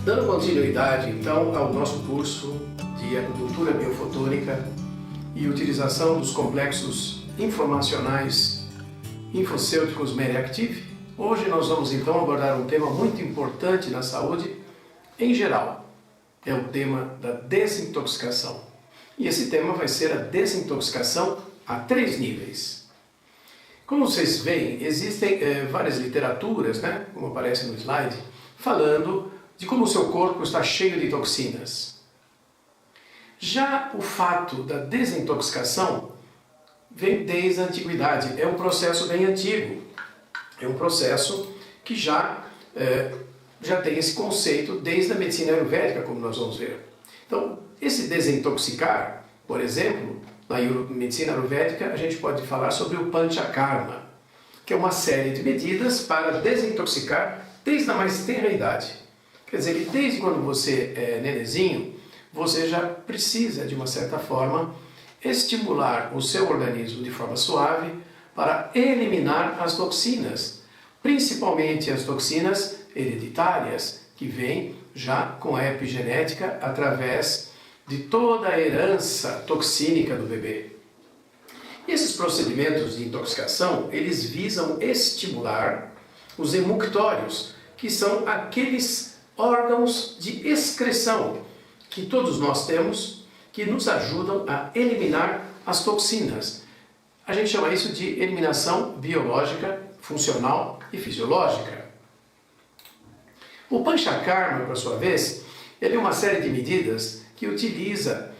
Dando continuidade, então, ao nosso curso de acupuntura biofotônica e utilização dos complexos informacionais infocêuticos Meriactive, hoje nós vamos então abordar um tema muito importante na saúde em geral. É o tema da desintoxicação. E esse tema vai ser a desintoxicação a 3 níveis. Como vocês veem, existem várias literaturas, como aparece no slide, falando de como o seu corpo está cheio de toxinas. Já o fato da desintoxicação vem desde a antiguidade, é um processo bem antigo, é um processo que já tem esse conceito desde a medicina ayurvédica, como nós vamos ver. Então, esse desintoxicar, por exemplo, na medicina ayurvédica, a gente pode falar sobre o Panchakarma, que é uma série de medidas para desintoxicar desde a mais tenra idade. Quer dizer que desde quando você é nenenzinho, você já precisa, de uma certa forma, estimular o seu organismo de forma suave para eliminar as toxinas, principalmente as toxinas hereditárias, que vêm já com a epigenética através de toda a herança toxínica do bebê. E esses procedimentos de intoxicação, eles visam estimular os emuctórios, que são aqueles órgãos de excreção que todos nós temos, que nos ajudam a eliminar as toxinas. A gente chama isso de eliminação biológica, funcional e fisiológica. O Panchakarma, por sua vez, ele é uma série de medidas que utiliza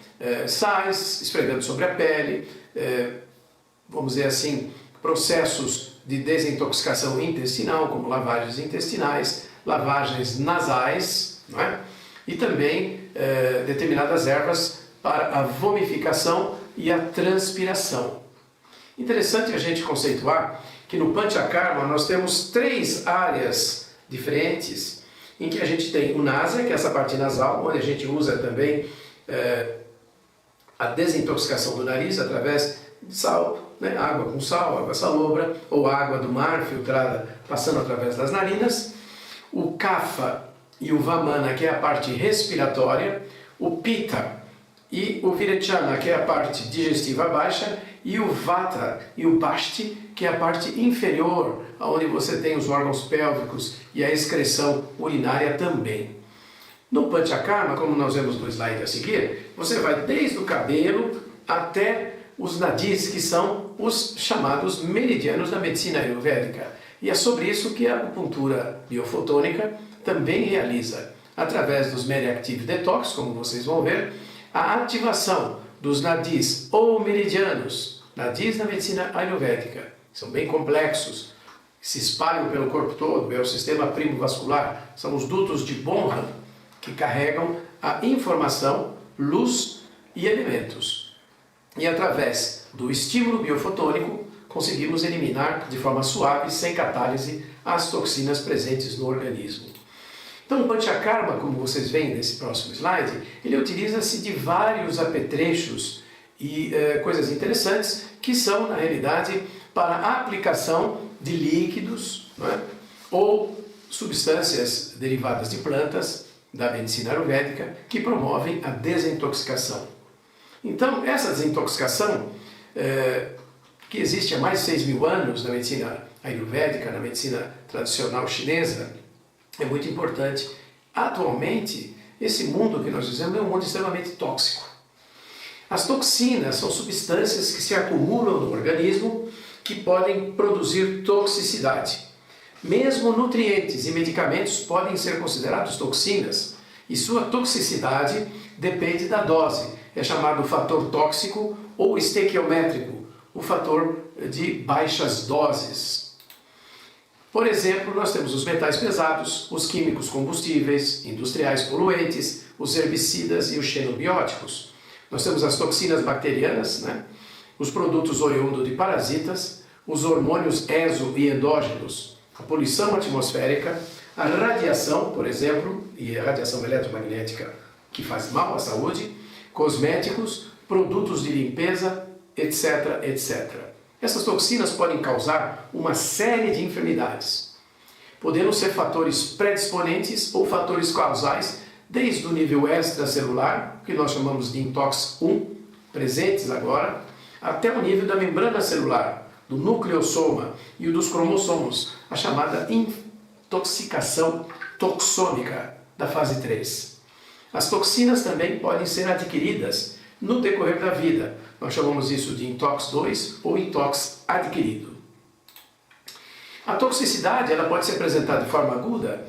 sais esfregando sobre a pele, vamos dizer assim, processos de desintoxicação intestinal, como lavagens intestinais, lavagens nasais, e também determinadas ervas para a vomificação e a transpiração. Interessante a gente conceituar que no Panchakarma nós temos 3 áreas diferentes, em que a gente tem o nasa, que é essa parte nasal, onde a gente usa também a desintoxicação do nariz através de sal, água com sal, água salobra, ou água do mar filtrada passando através das narinas. O Kapha e o Vamana, que é a parte respiratória, o Pitta e o Virechana, que é a parte digestiva baixa, e o Vata e o Basti, que é a parte inferior, onde você tem os órgãos pélvicos e a excreção urinária também. No Panchakarma, como nós vemos no slide a seguir, você vai desde o cabelo até os nadis, que são os chamados meridianos da medicina ayurvédica. E é sobre isso que a acupuntura biofotônica também realiza, através dos Meriactive Detox, como vocês vão ver, a ativação dos nadis ou meridianos, nadis na medicina ayurvédica, que são bem complexos, se espalham pelo corpo todo, é o sistema primovascular, são os dutos de Bonham, que carregam a informação, luz e elementos. E através do estímulo biofotônico, conseguimos eliminar de forma suave, sem catálise, as toxinas presentes no organismo. Então o Panchakarma, como vocês veem nesse próximo slide, ele utiliza-se de vários apetrechos e coisas interessantes que são, na realidade, para a aplicação de líquidos, ou substâncias derivadas de plantas da medicina ayurvédica que promovem a desintoxicação. Então essa desintoxicação que existe há mais de 6.000 anos na medicina ayurvédica, na medicina tradicional chinesa, é muito importante. Atualmente, esse mundo que nós vivemos é um mundo extremamente tóxico. As toxinas são substâncias que se acumulam no organismo que podem produzir toxicidade. Mesmo nutrientes e medicamentos podem ser considerados toxinas, e sua toxicidade depende da dose. É chamado fator tóxico ou estequiométrico, o fator de baixas doses. Por exemplo, nós temos os metais pesados, os químicos combustíveis, industriais poluentes, os herbicidas e os xenobióticos. Nós temos as toxinas bacterianas, os produtos oriundos de parasitas, os hormônios exo e endógenos, a poluição atmosférica, a radiação, por exemplo, e a radiação eletromagnética que faz mal à saúde, cosméticos, produtos de limpeza, etc, etc. Essas toxinas podem causar uma série de enfermidades. podendo ser fatores predisponentes ou fatores causais, desde o nível extracelular, que nós chamamos de intox 1, presentes agora, até o nível da membrana celular, do nucleossoma e o dos cromossomos, a chamada intoxicação toxônica da fase 3. As toxinas também podem ser adquiridas no decorrer da vida. Nós chamamos isso de intox 2 ou intox adquirido. A toxicidade ela pode ser apresentada de forma aguda,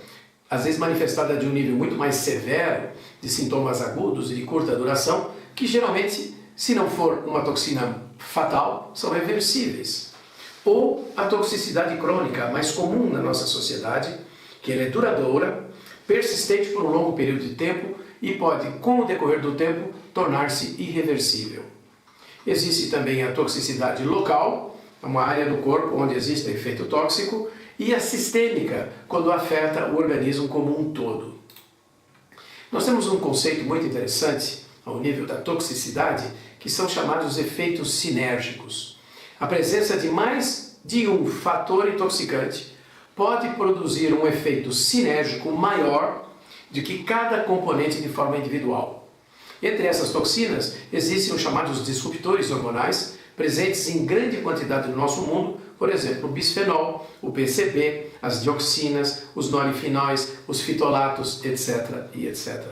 às vezes manifestada de um nível muito mais severo, de sintomas agudos e de curta duração, que geralmente, se não for uma toxina fatal, são reversíveis. Ou a toxicidade crônica, mais comum na nossa sociedade, que ela é duradoura, persistente por um longo período de tempo e pode, com o decorrer do tempo, tornar-se irreversível. Existe também a toxicidade local, uma área do corpo onde existe efeito tóxico, e a sistêmica, quando afeta o organismo como um todo. Nós temos um conceito muito interessante ao nível da toxicidade, que são chamados efeitos sinérgicos. A presença de mais de um fator intoxicante pode produzir um efeito sinérgico maior do que cada componente de forma individual. Entre essas toxinas, existem os chamados disruptores hormonais, presentes em grande quantidade no nosso mundo, por exemplo, o bisfenol, o PCB, as dioxinas, os nonilfenóis, os fitolatos, etc. e etc.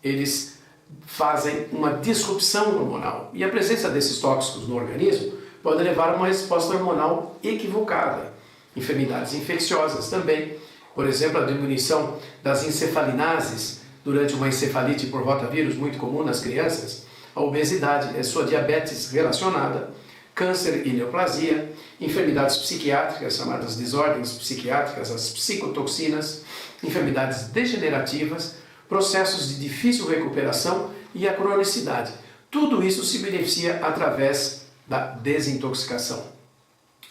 Eles fazem uma disrupção hormonal e a presença desses tóxicos no organismo pode levar a uma resposta hormonal equivocada. Enfermidades infecciosas também, por exemplo, a diminuição das encefalinases durante uma encefalite por rotavírus, muito comum nas crianças, a obesidade, a sua diabetes relacionada, câncer e neoplasia, enfermidades psiquiátricas, chamadas desordens psiquiátricas, as psicotoxinas, enfermidades degenerativas, processos de difícil recuperação e a cronicidade. Tudo isso se beneficia através da desintoxicação.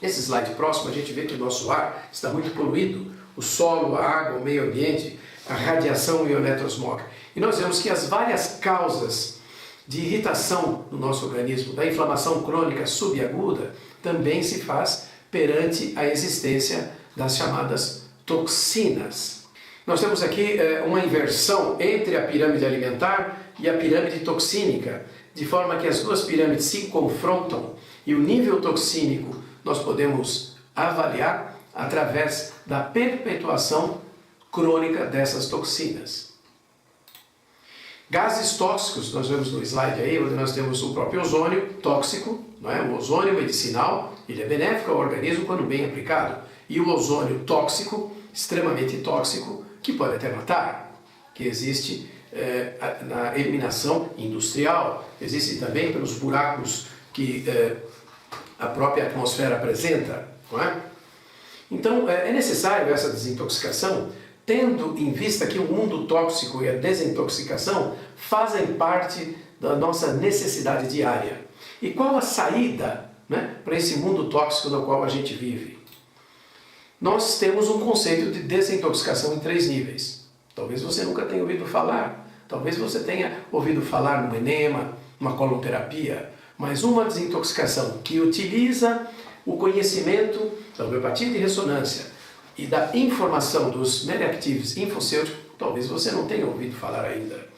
Nesse slide próximo a gente vê que o nosso ar está muito poluído, o solo, a água, o meio ambiente, a radiação e o eletrosmog. E nós vemos que as várias causas de irritação no nosso organismo, da inflamação crônica subaguda, também se faz perante a existência das chamadas toxinas. Nós temos aqui uma inversão entre a pirâmide alimentar e a pirâmide toxínica, de forma que as duas pirâmides se confrontam e o nível toxínico nós podemos avaliar através da perpetuação crônica dessas toxinas. Gases tóxicos, nós vemos no slide aí, onde nós temos o próprio ozônio tóxico, não é? O ozônio medicinal, ele é benéfico ao organismo quando bem aplicado. E o ozônio tóxico, extremamente tóxico, que pode até matar, que existe na eliminação industrial, existe também pelos buracos que a própria atmosfera apresenta, não é? Então, é necessário essa desintoxicação, tendo em vista que o mundo tóxico e a desintoxicação fazem parte da nossa necessidade diária. E qual a saída, né, para esse mundo tóxico no qual a gente vive? Nós temos um conceito de desintoxicação em 3 níveis. Talvez você nunca tenha ouvido falar, talvez você tenha ouvido falar no enema, numa coloterapia, mas uma desintoxicação que utiliza o conhecimento da homeopatia de ressonância e da informação dos Medactives infocêuticos, talvez você não tenha ouvido falar ainda.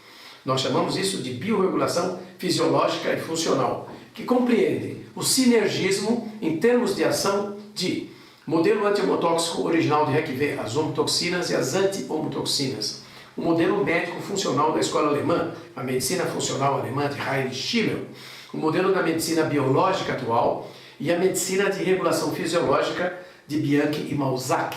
Nós chamamos isso de biorregulação fisiológica e funcional, que compreende o sinergismo em termos de ação de modelo anti-homotóxico original de Requivê, as homotoxinas e as anti-homotoxinas. O modelo médico funcional da escola alemã, a medicina funcional alemã de Heinrich Schimmel. O modelo da medicina biológica atual e a medicina de regulação fisiológica de Bianchi e Malzac.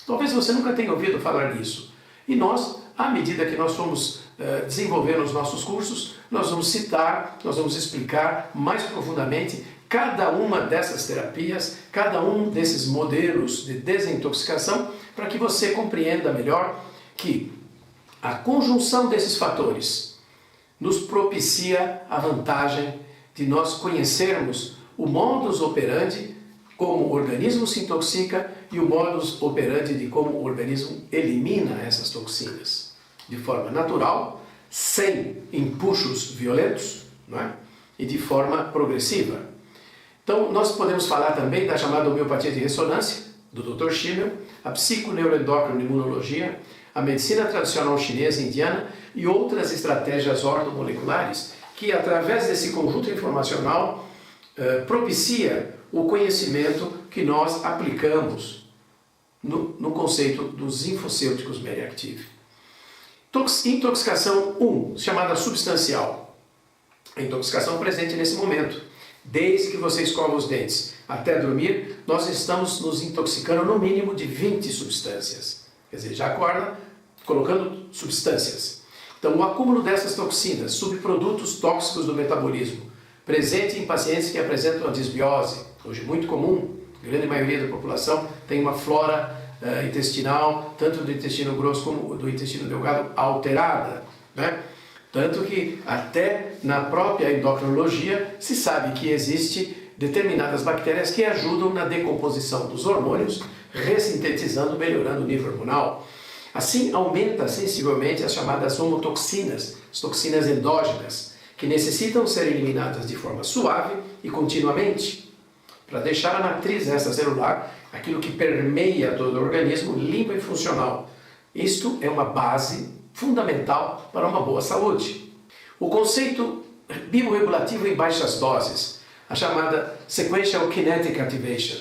Talvez você nunca tenha ouvido falar nisso. E nós, à medida que nós fomos desenvolvendo os nossos cursos, nós vamos citar, nós vamos explicar mais profundamente cada uma dessas terapias, cada um desses modelos de desintoxicação, para que você compreenda melhor que a conjunção desses fatores nos propicia a vantagem de nós conhecermos o modus operandi como o organismo se intoxica e o modus operandi de como o organismo elimina essas toxinas de forma natural, sem empuxos violentos, não é? E de forma progressiva. Então, nós podemos falar também da chamada homeopatia de ressonância, do Dr. Schimmel, a psiconeuroendócrino-imunologia, a medicina tradicional chinesa e indiana e outras estratégias ortomoleculares que, através desse conjunto informacional, propicia o conhecimento que nós aplicamos no conceito dos infocêuticos Meriactive. Intoxicação 1, chamada substancial. A intoxicação presente nesse momento. Desde que você escova os dentes até dormir, nós estamos nos intoxicando no mínimo de 20 substâncias. Quer dizer, já acorda colocando substâncias. Então, o acúmulo dessas toxinas, subprodutos tóxicos do metabolismo, presente em pacientes que apresentam a disbiose, hoje muito comum, a grande maioria da população tem uma flora intestinal, tanto do intestino grosso como do intestino delgado, alterada, né? Tanto que até na própria endocrinologia se sabe que existe determinadas bactérias que ajudam na decomposição dos hormônios, ressintetizando, melhorando o nível hormonal. Assim, aumenta sensivelmente as chamadas homotoxinas, as toxinas endógenas, que necessitam ser eliminadas de forma suave e continuamente, para deixar a matriz extracelular, aquilo que permeia todo o organismo, limpa e funcional. Isto é uma base fundamental para uma boa saúde. O conceito bioregulativo em baixas doses, a chamada Sequential Kinetic Activation,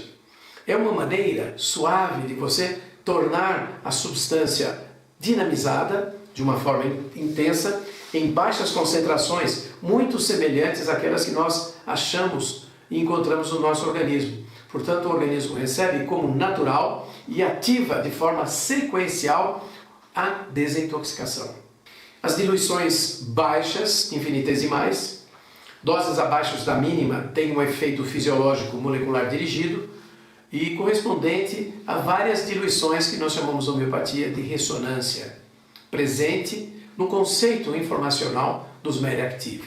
é uma maneira suave de você tornar a substância dinamizada de uma forma intensa em baixas concentrações, muito semelhantes àquelas que nós achamos e encontramos no nosso organismo. Portanto, o organismo recebe como natural e ativa de forma sequencial a desintoxicação. As diluições baixas, infinitesimais, doses abaixo da mínima têm um efeito fisiológico molecular dirigido e correspondente a várias diluições que nós chamamos de homeopatia de ressonância, presente no conceito informacional dos Meriactive.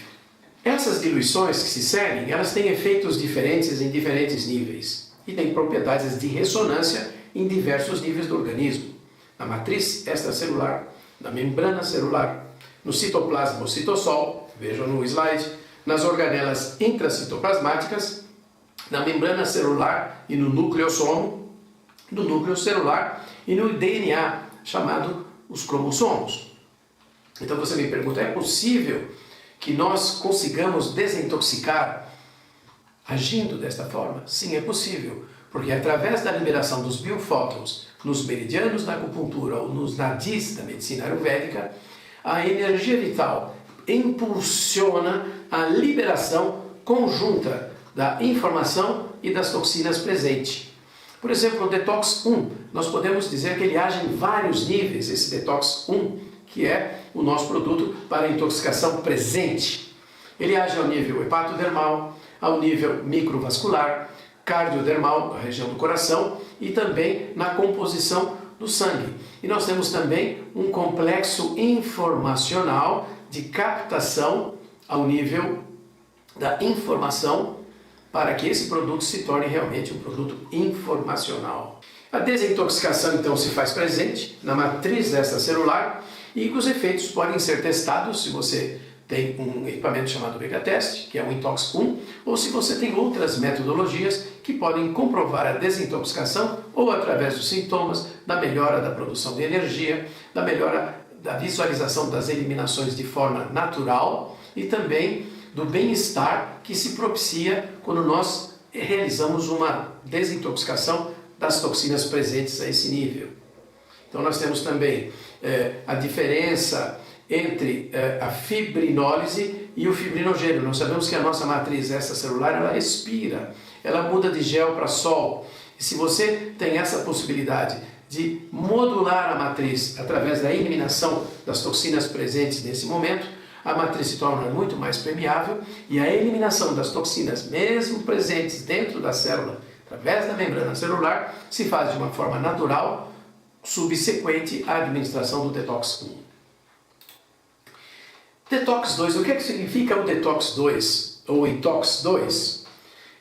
Essas diluições que se seguem, elas têm efeitos diferentes em diferentes níveis e têm propriedades de ressonância em diversos níveis do organismo. Na matriz extracelular, na membrana celular, no citoplasma ou citossol, vejam no slide, nas organelas intracitoplasmáticas, na membrana celular e no nucleossomo, no núcleo celular e no DNA, chamado os cromossomos. Então você me pergunta, é possível que nós consigamos desintoxicar agindo desta forma? Sim, é possível, porque através da liberação dos biofótons nos meridianos da acupuntura ou nos nadis da medicina ayurvédica, a energia vital impulsiona a liberação conjunta da informação e das toxinas presentes. Por exemplo, no Detox 1, nós podemos dizer que ele age em vários níveis, esse Detox 1, que é o nosso produto para intoxicação presente. Ele age ao nível hepatodermal, ao nível microvascular, cardiodermal, na região do coração, e também na composição do sangue. E nós temos também um complexo informacional de captação ao nível da informação para que esse produto se torne realmente um produto informacional. A desintoxicação então se faz presente na matriz extracelular e os efeitos podem ser testados se você tem um equipamento chamado Beta-Test, que é o Intox 1, ou se você tem outras metodologias que podem comprovar a desintoxicação ou através dos sintomas, da melhora da produção de energia, da melhora da visualização das eliminações de forma natural e também do bem-estar que se propicia quando nós realizamos uma desintoxicação das toxinas presentes a esse nível. Então nós temos também a diferença entre a fibrinólise e o fibrinogênio. Nós sabemos que a nossa matriz extracelular, ela respira, ela muda de gel para sol. E se você tem essa possibilidade de modular a matriz através da eliminação das toxinas presentes nesse momento, a matriz se torna muito mais permeável e a eliminação das toxinas, mesmo presentes dentro da célula, através da membrana celular, se faz de uma forma natural, subsequente à administração do Detox 1. Detox 2, o que é que significa o Detox 2 ou Intox 2?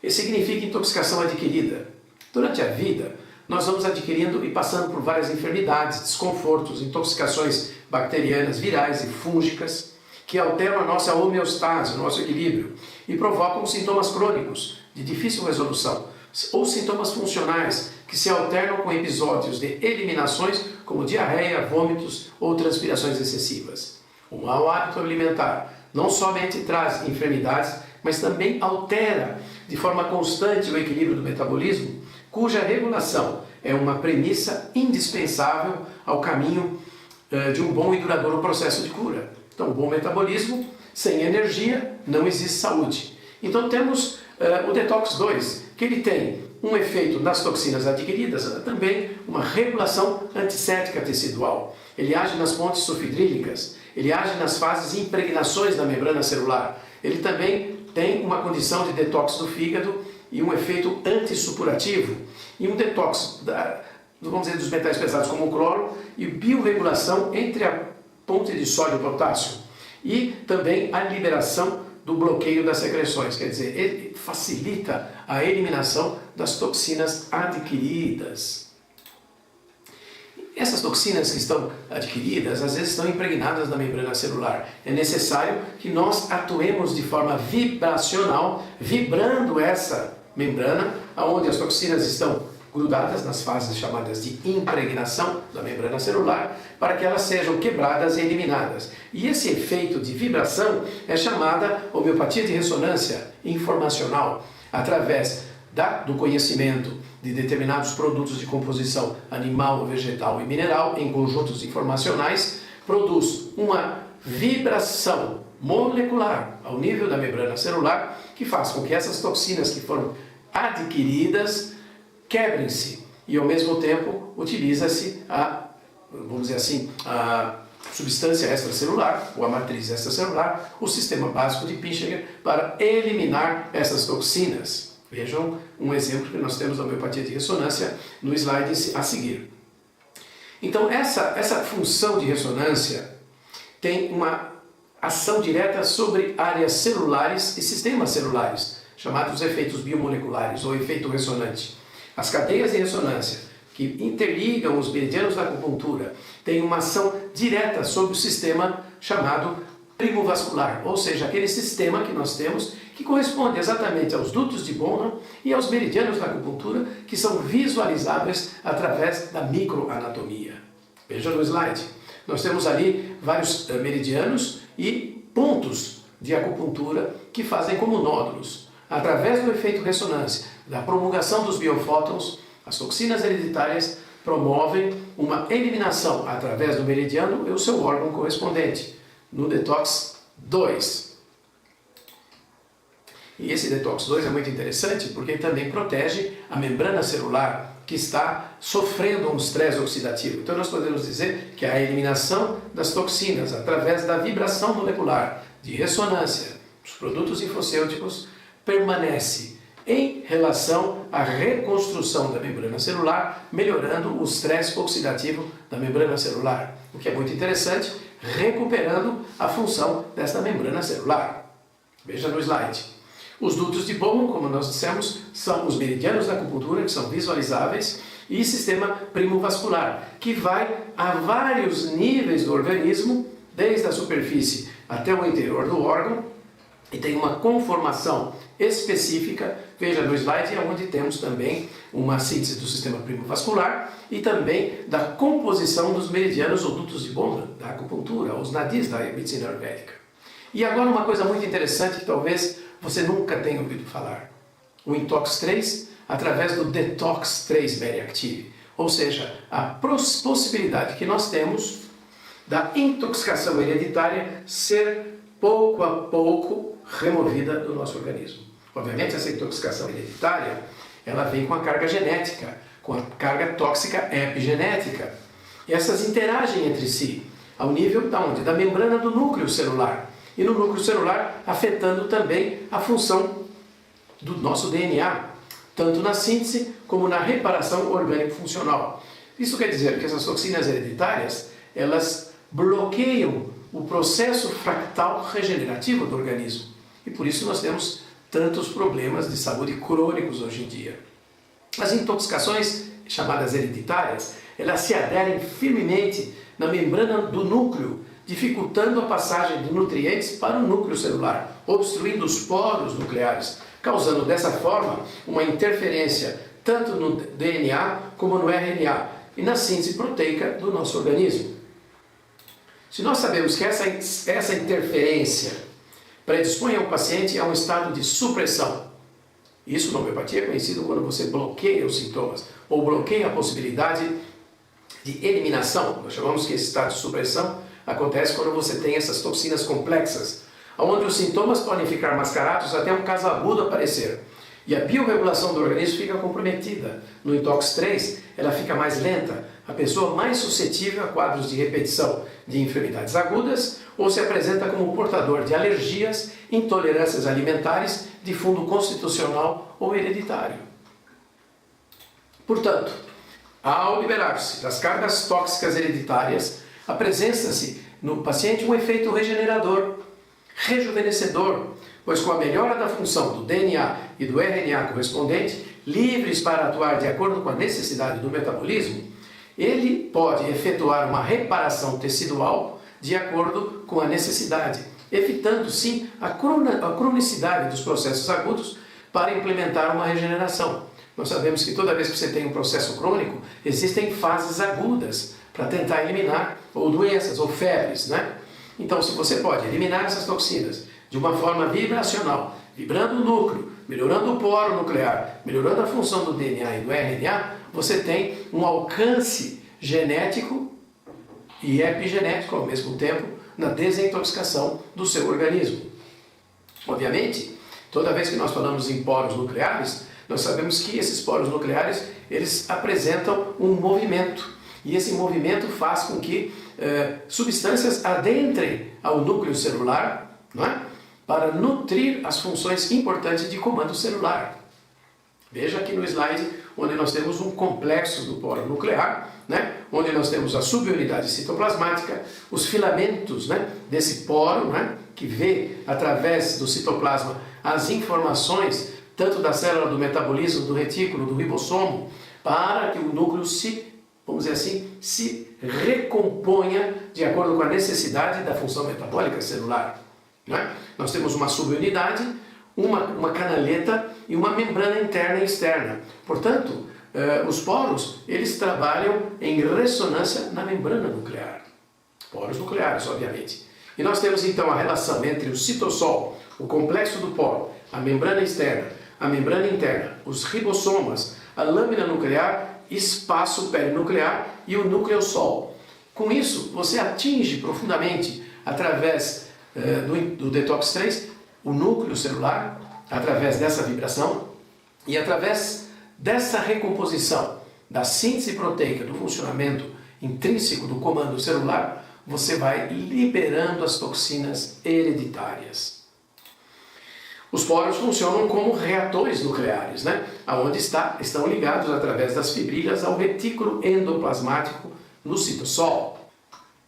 Ele significa intoxicação adquirida. Durante a vida, nós vamos adquirindo e passando por várias enfermidades, desconfortos, intoxicações bacterianas, virais e fúngicas, que alteram a nossa homeostase, o nosso equilíbrio, e provocam sintomas crônicos de difícil resolução, ou sintomas funcionais, que se alternam com episódios de eliminações como diarreia, vômitos ou transpirações excessivas. O mau hábito alimentar não somente traz enfermidades, mas também altera de forma constante o equilíbrio do metabolismo, cuja regulação é uma premissa indispensável ao caminho de um bom e duradouro processo de cura. Então, bom metabolismo, sem energia, não existe saúde. Então, temos o Detox 2, que ele tem um efeito nas toxinas adquiridas, também uma regulação antissética tecidual. Ele age nas pontes sulfidrílicas, ele age nas fases de impregnações da membrana celular. Ele também tem uma condição de detox do fígado e um efeito antissupurativo. E um detox, vamos dizer, dos metais pesados como o cloro e biorregulação entre a ponte de sódio e potássio. E também a liberação do bloqueio das secreções, quer dizer, ele facilita a eliminação das toxinas adquiridas. Essas toxinas que estão adquiridas, às vezes estão impregnadas na membrana celular. É necessário que nós atuemos de forma vibracional, vibrando essa membrana, onde as toxinas estão grudadas nas fases chamadas de impregnação da membrana celular, para que elas sejam quebradas e eliminadas. E esse efeito de vibração é chamada homeopatia de ressonância informacional, através do conhecimento de determinados produtos de composição animal, vegetal e mineral em conjuntos informacionais, produz uma vibração molecular ao nível da membrana celular que faz com que essas toxinas que foram adquiridas quebrem-se e ao mesmo tempo utiliza-se vamos dizer assim, a substância extracelular ou a matriz extracelular, o sistema básico de Pischinger, para eliminar essas toxinas. Vejam um exemplo que nós temos da homeopatia de ressonância no slide a seguir. Então, essa função de ressonância tem uma ação direta sobre áreas celulares e sistemas celulares, chamados efeitos biomoleculares ou efeito ressonante. As cadeias de ressonância que interligam os meridianos da acupuntura têm uma ação direta sobre o sistema chamado primovascular, ou seja, aquele sistema que nós temos que corresponde exatamente aos dutos de Bonham e aos meridianos da acupuntura, que são visualizáveis através da microanatomia. Veja no slide. Nós temos ali vários meridianos e pontos de acupuntura que fazem como nódulos. Através do efeito ressonância, da promulgação dos biofótons, as toxinas hereditárias promovem uma eliminação através do meridiano e o seu órgão correspondente, no Detox 2. E esse Detox 2 é muito interessante porque ele também protege a membrana celular que está sofrendo um estresse oxidativo. Então nós podemos dizer que a eliminação das toxinas através da vibração molecular de ressonância dos produtos infocêuticos permanece em relação à reconstrução da membrana celular, melhorando o estresse oxidativo da membrana celular, o que é muito interessante, recuperando a função desta membrana celular. Veja no slide. Os dutos de Bonham, como nós dissemos, são os meridianos da acupuntura, que são visualizáveis, e sistema primovascular, que vai a vários níveis do organismo, desde a superfície até o interior do órgão, e tem uma conformação específica. Veja no slide, onde temos também uma síntese do sistema primovascular e também da composição dos meridianos ou dutos de Bonham, da acupuntura, os nadis da medicina ayurvédica. E agora uma coisa muito interessante que talvez você nunca tenha ouvido falar. O Intox 3, através do Detox 3 Very Active, ou seja, a possibilidade que nós temos da intoxicação hereditária ser pouco a pouco removida do nosso organismo. Obviamente, essa intoxicação hereditária, ela vem com a carga genética, com a carga tóxica epigenética. E essas interagem entre si, ao nível da onde? Da membrana do núcleo celular. E no núcleo celular, afetando também a função do nosso DNA, tanto na síntese como na reparação orgânico-funcional. Isso quer dizer que essas toxinas hereditárias, elas bloqueiam o processo fractal regenerativo do organismo. E por isso nós temos tantos problemas de saúde crônicos hoje em dia. As intoxicações chamadas hereditárias, elas se aderem firmemente na membrana do núcleo, dificultando a passagem de nutrientes para o núcleo celular, obstruindo os poros nucleares, causando dessa forma uma interferência tanto no DNA como no RNA e na síntese proteica do nosso organismo. Se nós sabemos que essa interferência predispõe ao paciente a um estado de supressão, isso na homeopatia é conhecido quando você bloqueia os sintomas ou bloqueia a possibilidade de eliminação. Nós chamamos que esse estado de supressão acontece quando você tem essas toxinas complexas, onde os sintomas podem ficar mascarados até um caso agudo aparecer. E a biorregulação do organismo fica comprometida. No intox 3, ela fica mais lenta, a pessoa mais suscetível a quadros de repetição de enfermidades agudas ou se apresenta como portador de alergias, intolerâncias alimentares de fundo constitucional ou hereditário. Portanto, ao liberar-se das cargas tóxicas hereditárias, apresenta-se no paciente um efeito regenerador, rejuvenescedor, pois com a melhora da função do DNA e do RNA correspondente, livres para atuar de acordo com a necessidade do metabolismo, ele pode efetuar uma reparação tecidual de acordo com a necessidade, evitando sim a cronicidade dos processos agudos para implementar uma regeneração. Nós sabemos que toda vez que você tem um processo crônico, existem fases agudas para tentar eliminar ou doenças ou febres, né? Então, se você pode eliminar essas toxinas de uma forma vibracional, vibrando o núcleo, melhorando o poro nuclear, melhorando a função do DNA e do RNA, você tem um alcance genético e epigenético ao mesmo tempo na desintoxicação do seu organismo. Obviamente, toda vez que nós falamos em poros nucleares, nós sabemos que esses poros nucleares, eles apresentam um movimento. E esse movimento faz com que substâncias adentrem ao núcleo celular, não é? Para nutrir as funções importantes de comando celular. Veja aqui no slide, onde nós temos um complexo do poro nuclear, né? Onde nós temos a subunidade citoplasmática, os filamentos, né? Desse poro, né? Que vê através do citoplasma as informações, tanto da célula do metabolismo, do retículo, do ribossomo, para que o núcleo vamos dizer assim, se recomponha de acordo com a necessidade da função metabólica celular. Né? Nós temos uma subunidade, uma canaleta e uma membrana interna e externa. Portanto, os poros, eles trabalham em ressonância na membrana nuclear. Poros nucleares, obviamente. E nós temos então a relação entre o citossol, o complexo do poro, a membrana externa, a membrana interna, os ribossomas, a lâmina nuclear, espaço perinuclear e o núcleo-sol. Com isso, você atinge profundamente, através do Detox 3, o núcleo celular, através dessa vibração e através dessa recomposição da síntese proteica, do funcionamento intrínseco do comando celular, você vai liberando as toxinas hereditárias. Os poros funcionam como reatores nucleares, né? Onde estão ligados através das fibrilhas ao retículo endoplasmático no citossol.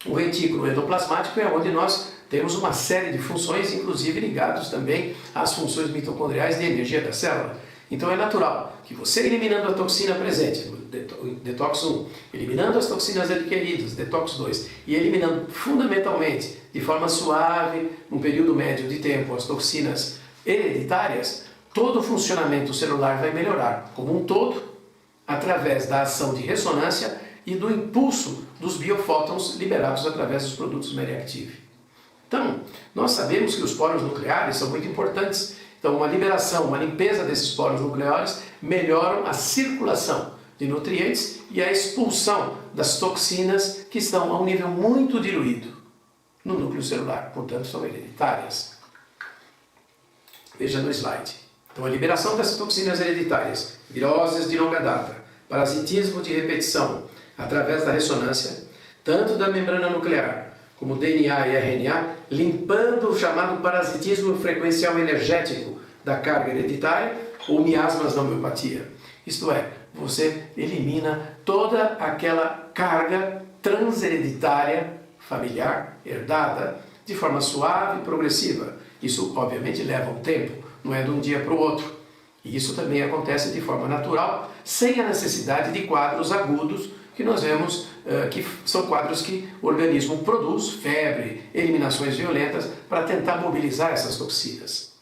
O retículo endoplasmático é onde nós temos uma série de funções, inclusive ligados também às funções mitocondriais de energia da célula. Então é natural que você eliminando a toxina presente, no Detox 1, eliminando as toxinas adquiridas, Detox 2, e eliminando fundamentalmente, de forma suave, num período médio de tempo, as toxinas hereditárias, todo o funcionamento celular vai melhorar como um todo, através da ação de ressonância e do impulso dos biofótons liberados através dos produtos Meriactive. Então, nós sabemos que os poros nucleares são muito importantes. Então, uma liberação, uma limpeza desses poros nucleares melhoram a circulação de nutrientes e a expulsão das toxinas que estão a um nível muito diluído no núcleo celular, portanto, são hereditárias. Veja no slide. Então, a liberação dessas toxinas hereditárias, viroses de longa data, parasitismo de repetição, através da ressonância, tanto da membrana nuclear como DNA e RNA, limpando o chamado parasitismo frequencial energético da carga hereditária ou miasmas da homeopatia. Isto é, você elimina toda aquela carga transhereditária, familiar, herdada, de forma suave e progressiva. Isso, obviamente, leva um tempo, não é de um dia para o outro. E isso também acontece de forma natural, sem a necessidade de quadros agudos, que nós vemos que são quadros que o organismo produz, febre, eliminações violentas, para tentar mobilizar essas toxinas.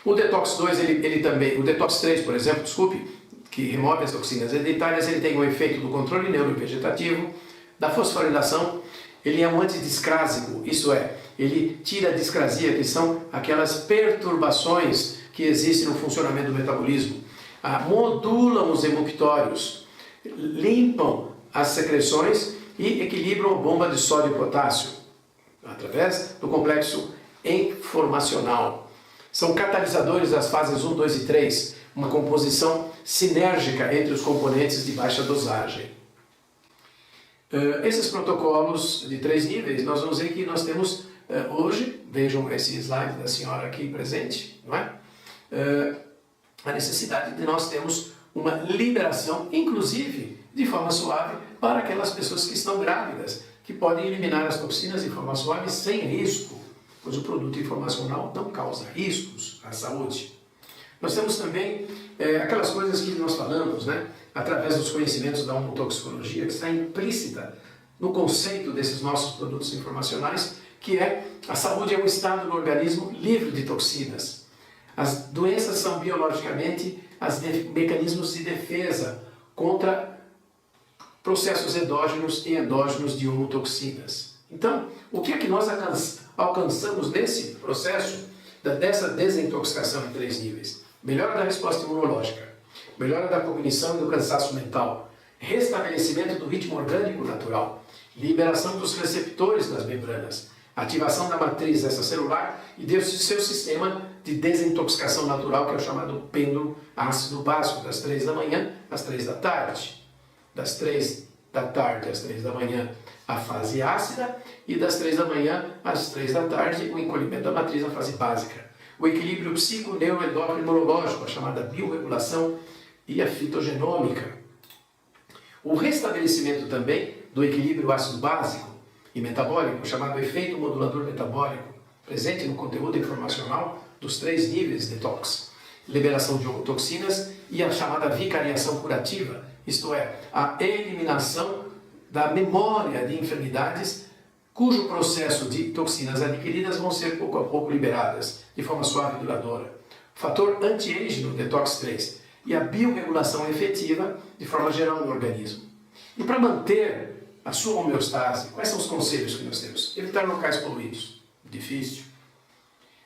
O Detox 2, ele também, o Detox 3, por exemplo, desculpe, que remove as toxinas hereditárias, ele tem o efeito do controle neurovegetativo, da fosforilação, ele é um antidiscrásico, isso é, ele tira a discrasia, que são aquelas perturbações que existem no funcionamento do metabolismo, modulam os hemoctórios, limpam as secreções e equilibram a bomba de sódio e potássio, através do complexo informacional. São catalisadores das fases 1, 2 e 3, uma composição sinérgica entre os componentes de baixa dosagem. Esses protocolos de 3 níveis, nós vamos ver que nós temos hoje, vejam esse slide da senhora aqui presente, não é? A necessidade de nós termos uma liberação, inclusive de forma suave, para aquelas pessoas que estão grávidas, que podem eliminar as toxinas de forma suave sem risco, pois o produto informacional não causa riscos à saúde. Nós temos também aquelas coisas que nós falamos, né, através dos conhecimentos da homotoxicologia, que está implícita no conceito desses nossos produtos informacionais, que é a saúde é um estado do organismo livre de toxinas. As doenças são biologicamente mecanismos de defesa contra processos endógenos e endógenos de homotoxinas. Então, o que é que nós alcançamos nesse processo dessa desintoxicação em 3 níveis? Melhora da resposta imunológica, melhora da cognição e do cansaço mental, restabelecimento do ritmo orgânico natural, liberação dos receptores das membranas, ativação da matriz extracelular e do seu sistema de desintoxicação natural, que é o chamado pêndulo ácido básico, das 3 da manhã às 3 da tarde. Das 3 da tarde às 3 da manhã, a fase ácida, e das 3 da manhã às 3 da tarde, o encolhimento da matriz, a fase básica. O equilíbrio psico-neuroendócrino-imunológico, a chamada biorregulação e a fitogenômica. O restabelecimento também do equilíbrio ácido básico e metabólico, chamado efeito modulador metabólico, presente no conteúdo informacional dos 3 níveis de detox. Liberação de toxinas e a chamada vicariação curativa, isto é, a eliminação da memória de enfermidades cujo processo de toxinas adquiridas vão ser pouco a pouco liberadas, de forma suave e duradoura. O fator anti-age no Detox 3 e a biorregulação efetiva de forma geral no organismo. E para manter a sua homeostase, quais são os conselhos que nós temos? Evitar locais poluídos, difícil.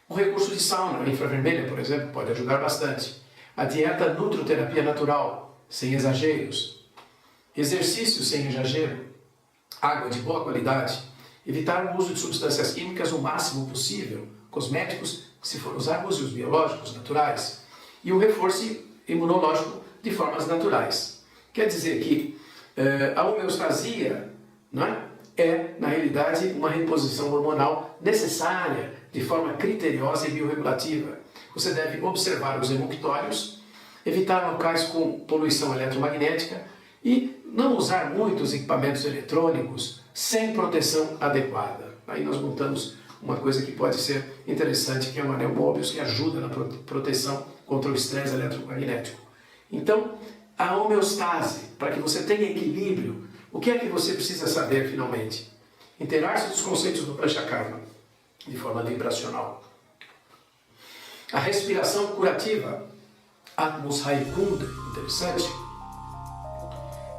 O recurso de sauna infravermelha, por exemplo, pode ajudar bastante. A dieta nutroterapia natural, sem exageros. Exercício sem exagero. Água de boa qualidade. Evitar o uso de substâncias químicas o máximo possível. Cosméticos, se for usar, use os biológicos, naturais. E o reforço imunológico de formas naturais. Quer dizer que a homeostasia, não é, na realidade, uma reposição hormonal necessária de forma criteriosa e biorregulativa. Você deve observar os hemoctórios, evitar locais com poluição eletromagnética e não usar muitos equipamentos eletrônicos sem proteção adequada. Aí nós montamos uma coisa que pode ser interessante, que é o anel Mobius, que ajuda na proteção contra o estresse eletromagnético. Então, a homeostase, para que você tenha equilíbrio, o que é que você precisa saber finalmente? Inteirar-se dos conceitos do Panchakarma, de forma vibracional. A respiração curativa, Atmos Haikunda, interessante,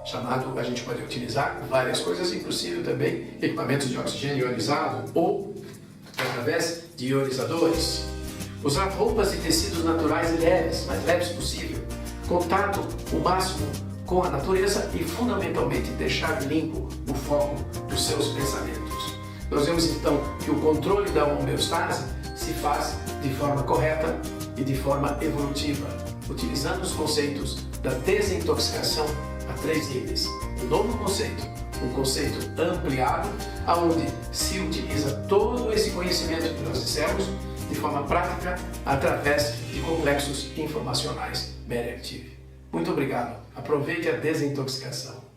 chamado, a gente pode utilizar várias coisas, inclusive também equipamentos de oxigênio ionizado ou através de ionizadores. Usar roupas e tecidos naturais e leves, mais leves possível. Contato o máximo com a natureza e, fundamentalmente, deixar limpo o foco dos seus pensamentos. Nós vemos então que o controle da homeostase se faz de forma correta e de forma evolutiva, utilizando os conceitos da desintoxicação a 3 níveis. Um novo conceito, um conceito ampliado, onde se utiliza todo esse conhecimento que nós dissemos de forma prática através de complexos informacionais Mary Active. Muito obrigado. Aproveite a desintoxicação.